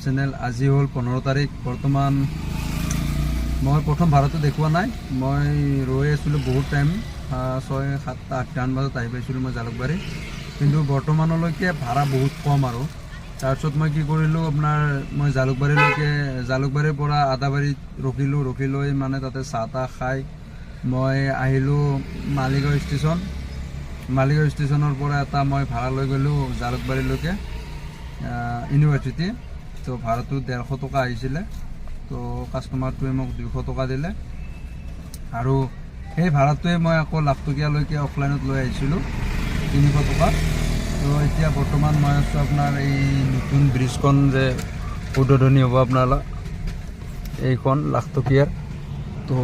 Channel আজি হ'ল 15 তাৰিখ। বৰ্তমান মই প্ৰথম ভাড়াটো দেখুওৱা নাই, মই ৰৈ আছিলোঁ বহুত টাইম, 6, 7, 8 বজাত আহি পাইছিলোঁ মই জালুকবাৰী। কিন্তু বৰ্তমানলৈকে ভাড়া বহুত কম আৰু তাৰপিছত মই কি কৰিলোঁ, আপোনাৰ মই জালুকবাৰীৰ পৰা আদাবাৰীত ৰখি লৈ মানে তাতে চাহ তাহ খাই মই আহিলোঁ মালিগাঁও ষ্টেচনৰ পৰা এটা মই ভাড়া লৈ গ'লোঁ জালুকবাৰীলৈকে ইউনিভাৰ্চিটি। তো ভাড়াটো 150 টকা আহিছিলে, তো কাষ্টমাৰটোৱে মোক 200 টকা দিলে আৰু সেই ভাড়াটোৱে মই আকৌ লাখটকীয়ালৈকে অফলাইনত লৈ আহিছিলোঁ 300 টকা। তো এতিয়া বৰ্তমান মই আছোঁ আপোনাৰ এই নতুন ব্ৰিজখন যে উদ্বোধনী হ'ব আপোনাৰ এইখন লাখটকীয়াৰ। তো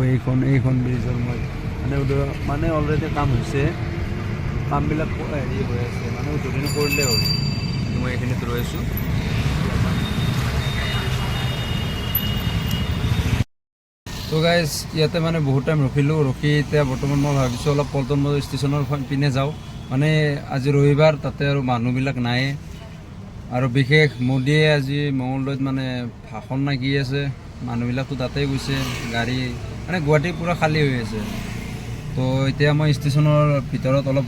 এইখন ব্ৰিজৰ মই মানে অলৰেডি কাম হৈছে, কামবিলাক হেৰি হৈ আছে, মানে উদ্বোধনী কৰিলে হ'ল। মই এইখিনিত ৰৈ আছোঁ। তো গাইজ ইয়াতে মানে বহুত টাইম ৰখি এতিয়া বৰ্তমান মই ভাবিছোঁ অলপ পল্টন বজাৰ ষ্টেচনৰ পিনে যাওঁ। মানে আজি ৰবিবাৰ, তাতে আৰু মানুহবিলাক নাই, আৰু বিশেষ মোদীয়ে আজি মঙলদৈত মানে ভাষণ নে কি আছে, মানুহবিলাকতো তাতেই গৈছে, গাড়ী মানে গুৱাহাটী পূৰা খালী হৈ আছে। তো এতিয়া মই ষ্টেচনৰ ভিতৰত অলপ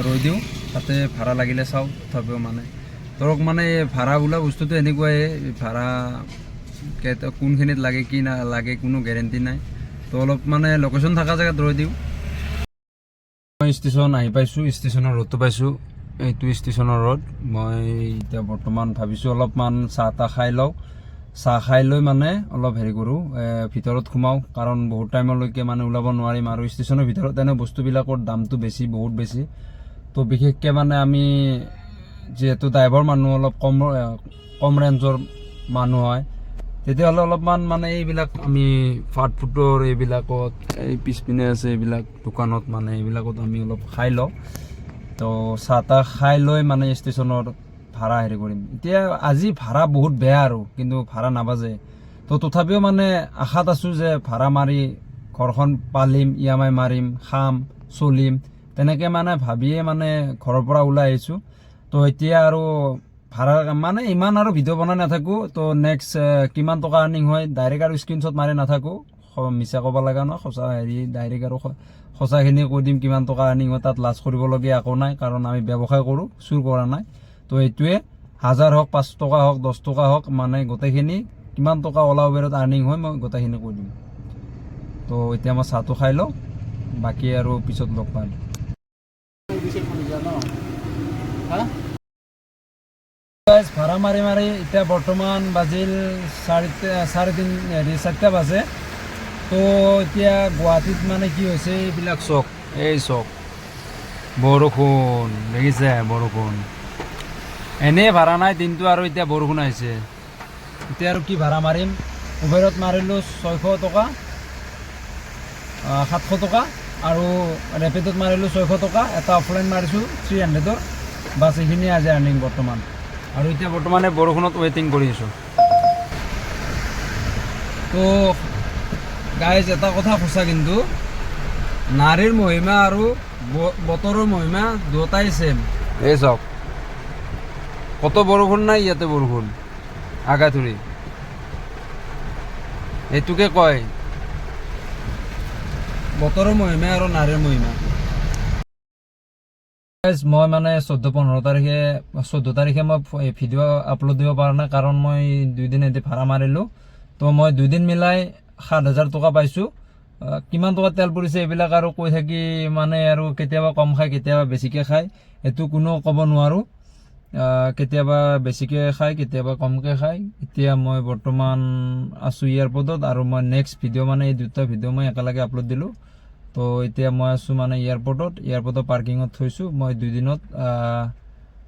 ৰৈ দিওঁ, তাতে ভাড়া লাগিলে চাওঁ। তথাপিও মানে ধৰক মানে ভাড়া বোলা বস্তুটো এনেকুৱাই, ভাড়া কোনখিনিত লাগে কি নালাগে কোনো গেৰেণ্টি নাই। তো অলপ মানে লোকেশ্যন থকা জেগাত ৰৈ দিওঁ। মই ষ্টেচন আহি পাইছোঁ, ষ্টেচনৰ ৰ'ডটো পাইছোঁ, এইটো ষ্টেচনৰ ৰ'ড। মই এতিয়া বৰ্তমান ভাবিছোঁ অলপমান চাহ তাহ খাই লওঁ, চাহ খাই লৈ মানে অলপ হেৰি কৰোঁ, ভিতৰত সোমাওঁ, কাৰণ বহুত টাইমলৈকে মানে ওলাব নোৱাৰিম। আৰু ষ্টেচনৰ ভিতৰত এনে বস্তুবিলাকৰ দামটো বহুত বেছি। তো বিশেষকৈ মানে আমি যিহেতু ড্ৰাইভাৰ মানুহ, অলপ কম ৰেঞ্জৰ মানুহ হয়, তেতিয়াহ'লে অলপমান মানে এইবিলাক আমি ফাষ্ট ফুডৰ এইবিলাকত, এই পিছপিনে আছে এইবিলাক দোকানত, মানে এইবিলাকত আমি অলপ খাই লওঁ। তো চাহ তাহ খাই লৈ মানে ষ্টেচনৰ ভাড়া হেৰি কৰিম। এতিয়া আজি ভাড়া বহুত বেয়া আৰু, কিন্তু ভাড়া নাবাজে। তো তথাপিও মানে আশাত আছোঁ যে ভাড়া মাৰি ঘৰখন পালিম, EMI মাৰিম, খাম, চলিম, তেনেকৈ মানে ভাবিয়ে মানে ঘৰৰ পৰা ওলাই আহিছোঁ। তো এতিয়া আৰু ভাড়া মানে ইমান আৰু ভিডিঅ' বনাই নাথাকোঁ। তো নেক্সট কিমান টকা আৰ্নিং হয় ডাইৰেক্ট আৰু স্ক্ৰীনশ্বট মাৰি নাথাকোঁ, মিছা ক'ব লগা নহয়, সঁচা ডাইৰেক্ট আৰু সঁচাখিনি কৈ দিম। কিমান টকা আৰ্নিং হয় তাত লাজ কৰিবলগীয়া একো নাই, কাৰণ আমি ব্যৱসায় কৰোঁ, চুৰ কৰা নাই। তো এইটোৱে 1000 হওক, 5 টকা হওক, 10 টকা হওক, মানে গোটেইখিনি কিমান টকা ওলা উবেৰত আৰ্নিং হয় মই গোটেইখিনি কৈ দিম। তো এতিয়া মই চাহটো খাই লওঁ, বাকী আৰু পিছত লগ পাম। ভাড়া মাৰি এতিয়া বৰ্তমান বাজিল 4:30 বাজে। তো এতিয়া গুৱাহাটীত মানে কি হৈছে, এইবিলাক চক বৰষুণ দেখিছে, বৰষুণ এনেই ভাড়া নাই দিনটো, আৰু এতিয়া বৰষুণ আহিছে। এতিয়া আৰু কি ভাড়া মাৰিম, উবেৰত মাৰিলোঁ 600 টকা, 700 টকা, আৰু ৰেপিডত মাৰিলোঁ 600 টকা, এটা অফলাইন মাৰিছোঁ 300-ৰ। বাছ এইখিনিয়ে আজি আৰ্নিং বৰ্তমান। আৰু এতিয়া বৰ্তমানে বৰষুণত ৱেইটিং কৰি আছোঁ। তো গাইজ এটা কথা সঁচা, কিন্তু নাৰীৰ মহিমা আৰু বতৰৰ মহিমা দুয়োটাই ছেম। এই চাওক, কত বৰষুণ নাই, ইয়াতে বৰষুণ আগাধুৰি। এইটোকে কয় বতৰৰ মহিমা আৰু নাৰীৰ মহিমা। মই মানে 14 তাৰিখে মই ভিডিঅ' আপলোড দিব পৰা নাই, কাৰণ মই 2 দিন এদি ভাড়া মাৰিলোঁ। তো মই 2 দিন মিলাই 7000 টকা পাইছোঁ। কিমান টকা তেল পৰিছে এইবিলাক আৰু কৈ থাকি মানে, আৰু কেতিয়াবা কম খায়, কেতিয়াবা বেছিকৈ খায়, এইটো কোনো ক'ব নোৱাৰোঁ। কেতিয়াবা বেছিকৈ খায়, কেতিয়াবা কমকৈ খায়। এতিয়া মই বৰ্তমান আছোঁ এয়াৰপৰ্টত, আৰু মই নেক্সট ভিডিঅ' মানে এই 2টা ভিডিঅ' মই একেলগে আপলোড দিলোঁ। তো এতিয়া মই আছোঁ মানে এয়াৰপৰ্টৰ পাৰ্কিঙত থৈছোঁ। মই 2 দিনত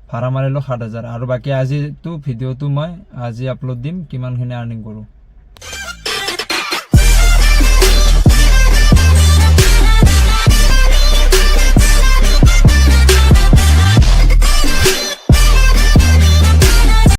ভাড়া মাৰিলোঁ 7000, আৰু বাকী আজিতো ভিডিঅ'টো মই আজি আপলোড দিম, কিমানখিনি আৰ্নিং কৰোঁ।